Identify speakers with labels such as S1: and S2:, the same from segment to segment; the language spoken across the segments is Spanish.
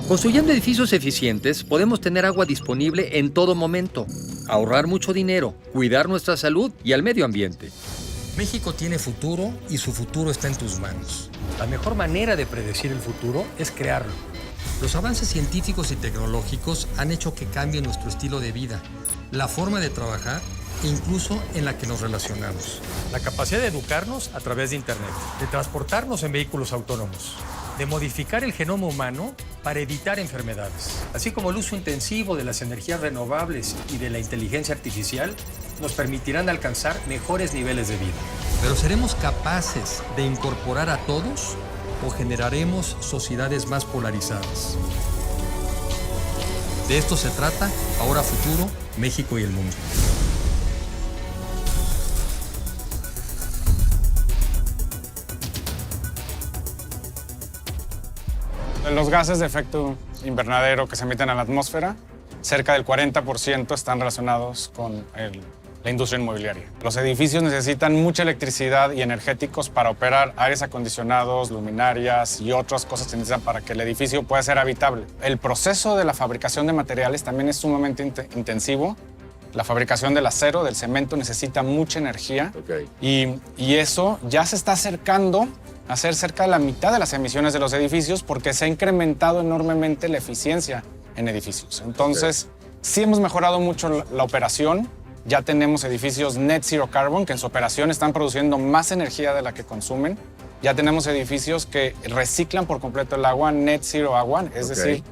S1: Construyendo edificios eficientes, podemos tener agua disponible en todo momento, ahorrar mucho dinero, cuidar nuestra salud y al medio ambiente.
S2: México tiene futuro y su futuro está en tus manos.
S3: La mejor manera de predecir el futuro es crearlo.
S2: Los avances científicos y tecnológicos han hecho que cambie nuestro estilo de vida, la forma de trabajar e incluso en la que nos relacionamos.
S3: La capacidad de educarnos a través de Internet, de transportarnos en vehículos autónomos, de modificar el genoma humano para evitar enfermedades, así como el uso intensivo de las energías renovables y de la inteligencia artificial, nos permitirán alcanzar mejores niveles de vida.
S2: Pero ¿seremos capaces de incorporar a todos o generaremos sociedades más polarizadas? De esto se trata Ahora Futuro, México y el mundo.
S4: Los gases de efecto invernadero que se emiten a la atmósfera, cerca del 40% están relacionados con la industria inmobiliaria. Los edificios necesitan mucha electricidad y energéticos para operar aires acondicionados, luminarias y otras cosas que necesitan para que el edificio pueda ser habitable. El proceso de la fabricación de materiales también es sumamente intensivo. La fabricación del acero, del cemento, necesita mucha energía. Y eso ya se está acercando a ser cerca de la mitad de las emisiones de los edificios porque se ha incrementado enormemente la eficiencia en edificios. Entonces, sí hemos mejorado mucho la operación. Ya tenemos edificios net zero carbon que en su operación están produciendo más energía de la que consumen. Ya tenemos edificios que reciclan por completo el agua, net zero agua, es decir,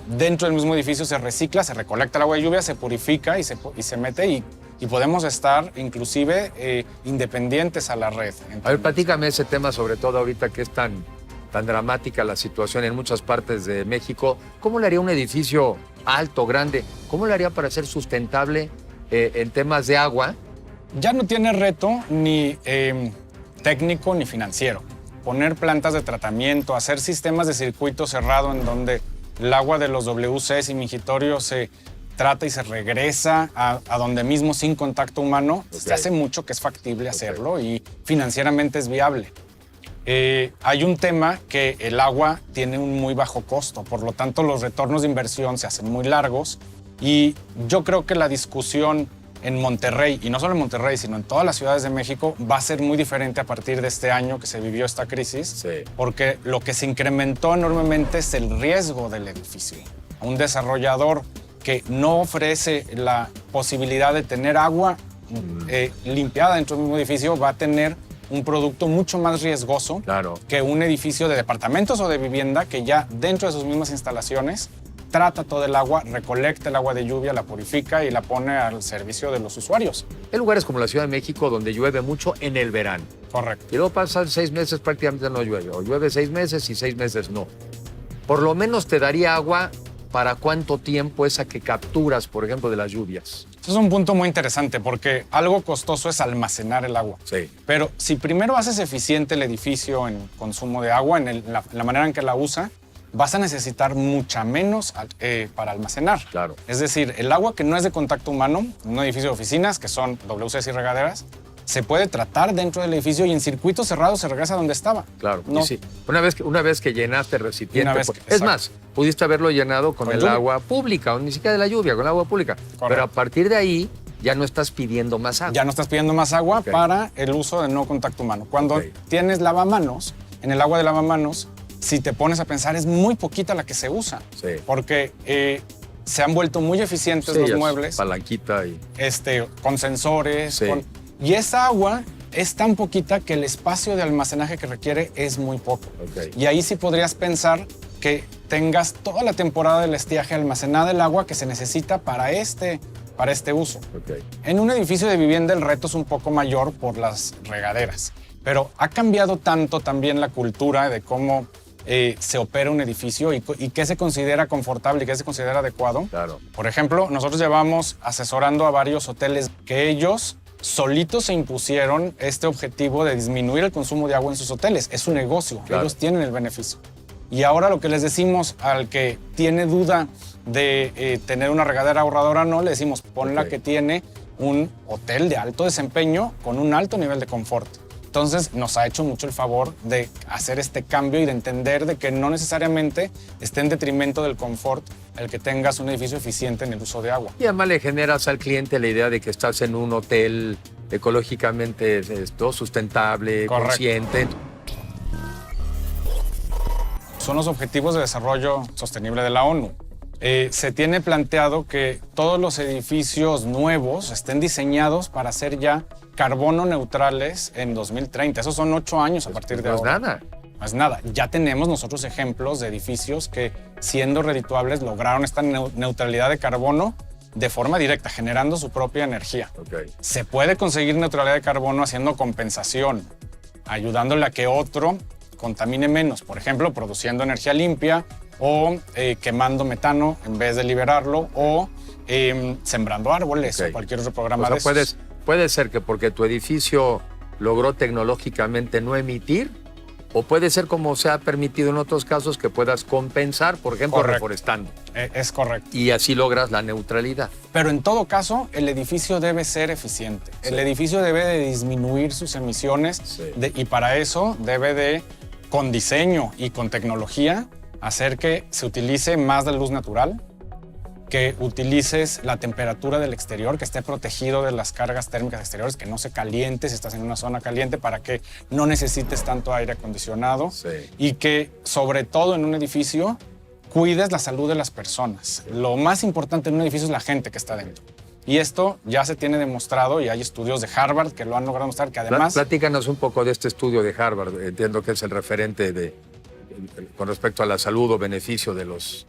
S4: dentro del mismo edificio se recicla, se recolecta el agua de lluvia, se purifica y se mete y podemos estar inclusive independientes a la red.
S5: A ver, platícame ese tema, sobre todo ahorita que es tan dramática la situación en muchas partes de México. ¿Cómo le haría un edificio alto, grande? ¿Cómo le haría para ser sustentable en temas de agua?
S4: Ya no tiene reto ni técnico ni financiero. Poner plantas de tratamiento, hacer sistemas de circuito cerrado en donde el agua de los WCs y mingitorios se trata y se regresa a donde mismo sin contacto humano. Se hace mucho que es factible hacerlo y financieramente es viable. Hay un tema que el agua tiene un muy bajo costo, por lo tanto los retornos de inversión se hacen muy largos y yo creo que la discusión en Monterrey, y no solo en Monterrey, sino en todas las ciudades de México, va a ser muy diferente a partir de este año que se vivió esta crisis, porque lo que se incrementó enormemente es el riesgo del edificio. Un desarrollador que no ofrece la posibilidad de tener agua limpiada dentro del mismo edificio va a tener un producto mucho más riesgoso que un edificio de departamentos o de vivienda que ya dentro de sus mismas instalaciones trata todo el agua, recolecta el agua de lluvia, la purifica y la pone al servicio de los usuarios.
S5: Hay lugares como la Ciudad de México donde llueve mucho en el verano.
S4: Correcto.
S5: Y luego pasan 6 meses prácticamente no llueve, o llueve 6 meses y 6 meses no. Por lo menos te daría agua para cuánto tiempo esa que capturas, por ejemplo, de las lluvias.
S4: Eso es un punto muy interesante porque algo costoso es almacenar el agua. Pero si primero haces eficiente el edificio en consumo de agua, en la manera en que la usa, vas a necesitar mucha menos para almacenar. Es decir, el agua que no es de contacto humano, en un edificio de oficinas, que son WCs y regaderas, se puede tratar dentro del edificio y en circuitos cerrados se regresa donde estaba.
S5: No. Sí. Una vez que llenaste el recipiente, es más, pudiste haberlo llenado con el agua pública, o ni siquiera de la lluvia, con el agua pública. Pero a partir de ahí ya no estás pidiendo más agua.
S4: Ya no estás pidiendo más agua para el uso de no contacto humano. Cuando tienes lavamanos, en el agua de lavamanos, si te pones a pensar, es muy poquita la que se usa. Porque se han vuelto muy eficientes los muebles.
S5: Palanquita y...
S4: con sensores. Y esa agua es tan poquita que el espacio de almacenaje que requiere es muy poco. Y ahí sí podrías pensar que tengas toda la temporada del estiaje almacenada el agua que se necesita para este uso. En un edificio de vivienda el reto es un poco mayor por las regaderas. Pero ha cambiado tanto también la cultura de cómo se opera un edificio y qué se considera confortable y qué se considera adecuado. Por ejemplo, nosotros llevamos asesorando a varios hoteles que ellos solitos se impusieron este objetivo de disminuir el consumo de agua en sus hoteles. Es un negocio, ellos tienen el beneficio. Y ahora lo que les decimos al que tiene duda de tener una regadera ahorradora, no, le decimos pon la que tiene un hotel de alto desempeño con un alto nivel de confort. Entonces nos ha hecho mucho el favor de hacer este cambio y de entender de que no necesariamente esté en detrimento del confort el que tengas un edificio eficiente en el uso de agua.
S5: Y además le generas al cliente la idea de que estás en un hotel ecológicamente sustentable,
S4: Correcto.
S5: consciente.
S4: Son los Objetivos de Desarrollo Sostenible de la ONU. Se tiene planteado que todos los edificios nuevos estén diseñados para ser ya carbono neutrales en 2030. Esos son 8 años a partir de
S5: No es
S4: ahora.
S5: nada.
S4: No es nada. Ya tenemos nosotros ejemplos de edificios que, siendo redituables, lograron esta neutralidad de carbono de forma directa, generando su propia energía.
S5: Okay.
S4: Se puede conseguir neutralidad de carbono haciendo compensación, ayudándole a que otro contamine menos, por ejemplo, produciendo energía limpia o quemando metano en vez de liberarlo o sembrando árboles
S5: Okay.
S4: o cualquier otro programa
S5: O sea,
S4: de esos.
S5: puede ser que porque tu edificio logró tecnológicamente no emitir, o puede ser como se ha permitido en otros casos que puedas compensar, por ejemplo,
S4: Correcto.
S5: reforestando.
S4: Es correcto.
S5: Y así logras la neutralidad.
S4: Pero en todo caso, el edificio debe ser eficiente.
S5: Sí.
S4: El edificio debe de disminuir sus emisiones
S5: Sí.
S4: y para eso debe de, con diseño y con tecnología, hacer que se utilice más la luz natural, que utilices la temperatura del exterior, que esté protegido de las cargas térmicas exteriores, que no se caliente si estás en una zona caliente para que no necesites tanto aire acondicionado
S5: Sí.
S4: y que sobre todo en un edificio cuides la salud de las personas. Lo más importante en un edificio es la gente que está dentro. Y esto ya se tiene demostrado y hay estudios de Harvard que lo han logrado mostrar que además...
S5: Platícanos un poco de este estudio de Harvard. Entiendo que es el referente con respecto a la salud o beneficio de los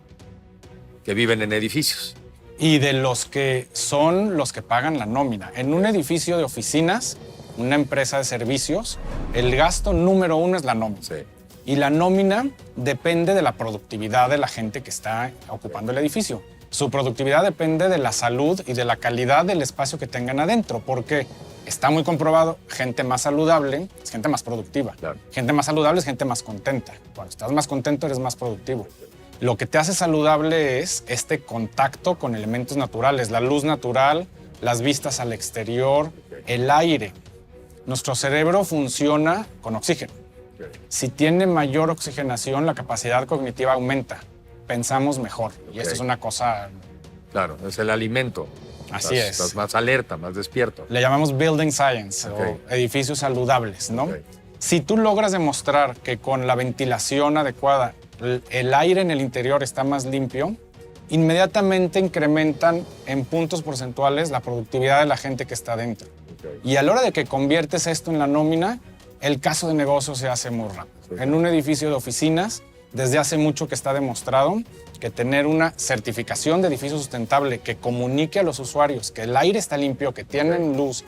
S5: que viven en edificios.
S4: Y de los que son los que pagan la nómina. En un edificio de oficinas, una empresa de servicios, el gasto número 1 es la nómina.
S5: Sí.
S4: Y la nómina depende de la productividad de la gente que está ocupando el edificio. Su productividad depende de la salud y de la calidad del espacio que tengan adentro, porque está muy comprobado, gente más saludable es gente más productiva.
S5: Claro.
S4: Gente más saludable es gente más contenta. Cuando estás más contento eres más productivo. Lo que te hace saludable es este contacto con elementos naturales, la luz natural, las vistas al exterior, el aire. Nuestro cerebro funciona con oxígeno. Si tiene mayor oxigenación, la capacidad cognitiva aumenta. Pensamos mejor. Y esto
S5: Ok.
S4: es una cosa,
S5: Claro, es el alimento.
S4: Así
S5: Estás-
S4: es.
S5: Estás más alerta, más despierto.
S4: le llamamos building science
S5: Ok.
S4: o edificios saludables, ¿no?
S5: Ok.
S4: Si tú logras demostrar que con la ventilación adecuada el aire en el interior está más limpio, inmediatamente incrementan en puntos porcentuales la productividad de la gente que está dentro.
S5: Ok.
S4: Y a la hora de que conviertes esto en la nómina, el caso de negocio se hace muy rápido.
S5: Sí.
S4: En un edificio de oficinas, desde hace mucho que está demostrado que tener una certificación de edificio sustentable que comunique a los usuarios que el aire está limpio, que tienen luz,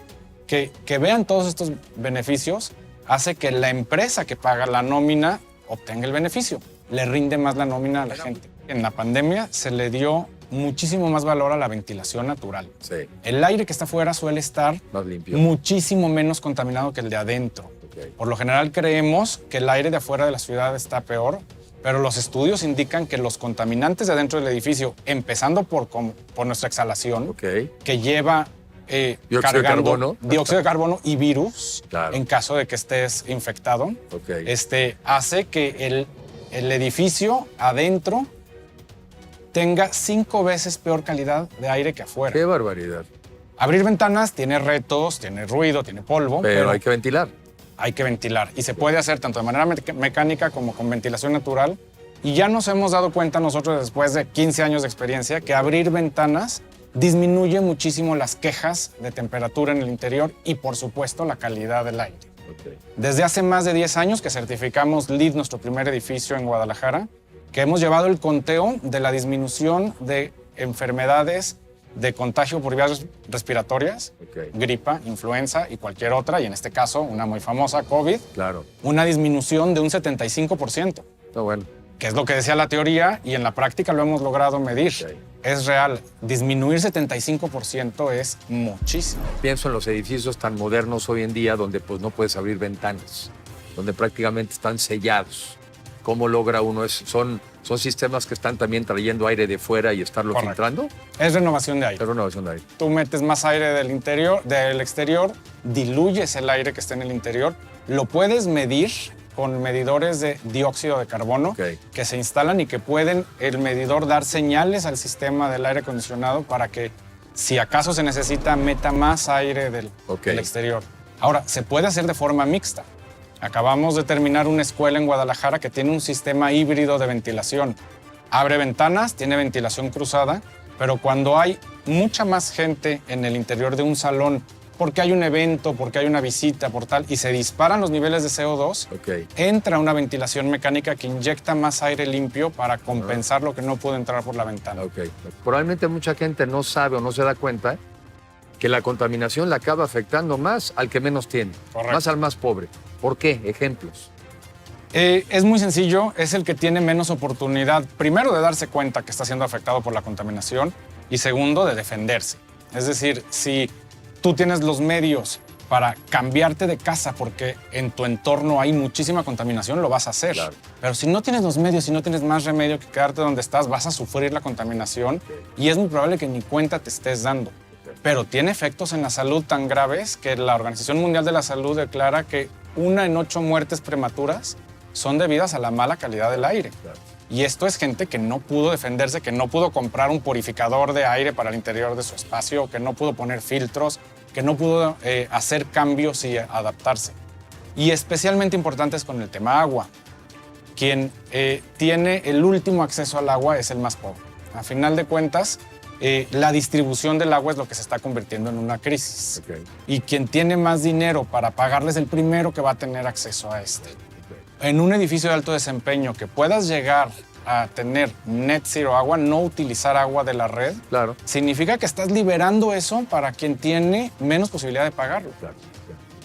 S4: que vean todos estos beneficios, hace que la empresa que paga la nómina obtenga el beneficio. Le rinde más la nómina a la gente. En la pandemia se le dio muchísimo más valor a la ventilación natural.
S5: Sí,
S4: El aire que está afuera suele estar
S5: más limpio.
S4: muchísimo menos contaminado que el de adentro.
S5: Ok.
S4: Por lo general creemos que el aire de afuera de la ciudad está peor, pero los estudios indican que los contaminantes de adentro del edificio, empezando por nuestra exhalación,
S5: Ok.
S4: que lleva
S5: Dióxido de
S4: cargando
S5: carbono.
S4: dióxido de carbono y virus,
S5: Claro.
S4: en caso de que estés infectado,
S5: Ok.
S4: hace que el edificio adentro tenga 5 veces peor calidad de aire que afuera.
S5: Qué barbaridad.
S4: Abrir ventanas tiene retos, tiene ruido, tiene polvo,
S5: Pero hay que ventilar.
S4: hay que ventilar. Y se puede hacer tanto de manera mecánica como con ventilación natural. Y ya nos hemos dado cuenta nosotros, después de 15 años de experiencia, que abrir ventanas disminuye muchísimo las quejas de temperatura en el interior y, por supuesto, la calidad del aire.
S5: Ok.
S4: Desde hace más de 10 años que certificamos LEED, nuestro primer edificio en Guadalajara, que hemos llevado el conteo de la disminución de enfermedades de contagio por vías respiratorias,
S5: Ok.
S4: gripa, influenza y cualquier otra, y en este caso una muy famosa, COVID,
S5: Claro.
S4: una disminución de un 75%,
S5: No, bueno.
S4: que es lo que decía la teoría y en la práctica lo hemos logrado medir.
S5: Ok.
S4: Es real. Disminuir 75% es muchísimo.
S5: Pienso en los edificios tan modernos hoy en día donde pues no puedes abrir ventanas, donde prácticamente están sellados. ¿Cómo logra uno eso? ¿Son ¿Son sistemas que están también trayendo aire de fuera y estarlo
S4: Correcto.
S5: filtrando?
S4: Es renovación de aire.
S5: Pero no, eso no hay.
S4: Tú metes más aire del exterior, diluyes el aire que está en el interior, lo puedes medir con medidores de dióxido de carbono
S5: Ok.
S4: que se instalan y que pueden el medidor dar señales al sistema del aire acondicionado para que, si acaso se necesita, meta más aire del exterior. Ahora, se puede hacer de forma mixta. Acabamos de terminar una escuela en Guadalajara que tiene un sistema híbrido de ventilación. Abre ventanas, tiene ventilación cruzada, pero cuando hay mucha más gente en el interior de un salón, porque hay un evento, porque hay una visita, por tal, y se disparan los niveles de CO2, entra una ventilación mecánica que inyecta más aire limpio para compensar lo que no pudo entrar por la ventana.
S5: Probablemente mucha gente no sabe o no se da cuenta que la contaminación la acaba afectando más al que menos tiene,
S4: Correcto.
S5: más al más pobre. ¿Por qué? Ejemplos.
S4: Es muy sencillo, es el que tiene menos oportunidad, primero, de darse cuenta que está siendo afectado por la contaminación y segundo, de defenderse. Es decir, si tú tienes los medios para cambiarte de casa porque en tu entorno hay muchísima contaminación, lo vas a hacer.
S5: Claro.
S4: Pero si no tienes los medios, si no tienes más remedio que quedarte donde estás, vas a sufrir la contaminación y es muy probable que ni cuenta te estés dando. Pero tiene efectos en la salud tan graves que la Organización Mundial de la Salud declara que 1 en 8 muertes prematuras son debidas a la mala calidad del aire. Y esto es gente que no pudo defenderse, que no pudo comprar un purificador de aire para el interior de su espacio, que no pudo poner filtros, que no pudo hacer cambios y adaptarse. Y especialmente importante es con el tema agua. Quien tiene el último acceso al agua es el más pobre. A final de cuentas, la distribución del agua es lo que se está convirtiendo en una crisis. Y quien tiene más dinero para pagarles el primero que va a tener acceso a este. En un edificio de alto desempeño que puedas llegar a tener net zero agua, no utilizar agua de la red,
S5: Claro.
S4: significa que estás liberando eso para quien tiene menos posibilidad de pagarlo.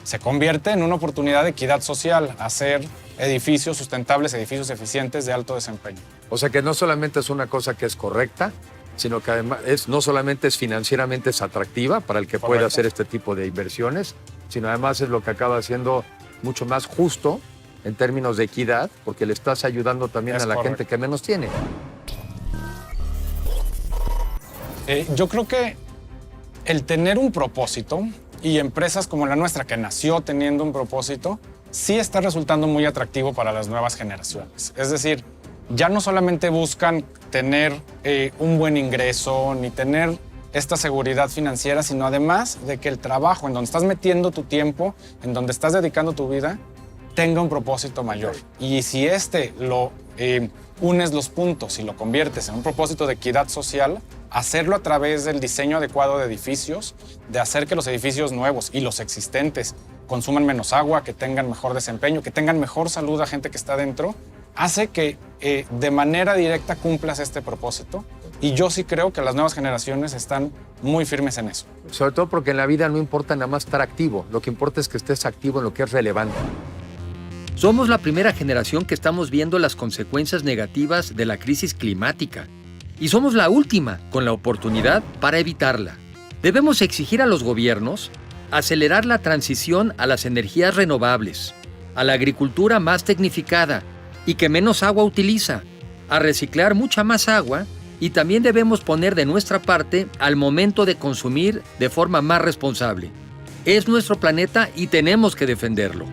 S4: Se convierte en una oportunidad de equidad social, hacer edificios sustentables, edificios eficientes de alto desempeño.
S5: O sea que no solamente es una cosa que es correcta, sino que además no solamente es financieramente es atractiva para el que puede
S4: Correcto.
S5: hacer este tipo de inversiones, sino además es lo que acaba siendo mucho más justo en términos de equidad, porque le estás ayudando también
S4: Es
S5: a la
S4: correcto.
S5: gente que menos tiene.
S4: Yo creo que el tener un propósito, y empresas como la nuestra, que nació teniendo un propósito, sí está resultando muy atractivo para las nuevas generaciones. Es decir, ya no solamente buscan tener un buen ingreso ni tener esta seguridad financiera, sino además de que el trabajo en donde estás metiendo tu tiempo, en donde estás dedicando tu vida, tenga un propósito mayor. Y si lo unes los puntos y lo conviertes en un propósito de equidad social, hacerlo a través del diseño adecuado de edificios, de hacer que los edificios nuevos y los existentes consuman menos agua, que tengan mejor desempeño, que tengan mejor salud a gente que está dentro, hace que de manera directa cumplas este propósito. Y yo sí creo que las nuevas generaciones están muy firmes en eso.
S5: Sobre todo porque en la vida no importa nada más estar activo, lo que importa es que estés activo en lo que es relevante.
S1: Somos la primera generación que estamos viendo las consecuencias negativas de la crisis climática. Y somos la última con la oportunidad para evitarla. Debemos exigir a los gobiernos acelerar la transición a las energías renovables, a la agricultura más tecnificada y que menos agua utiliza, a reciclar mucha más agua, y también debemos poner de nuestra parte al momento de consumir de forma más responsable. Es nuestro planeta y tenemos que defenderlo.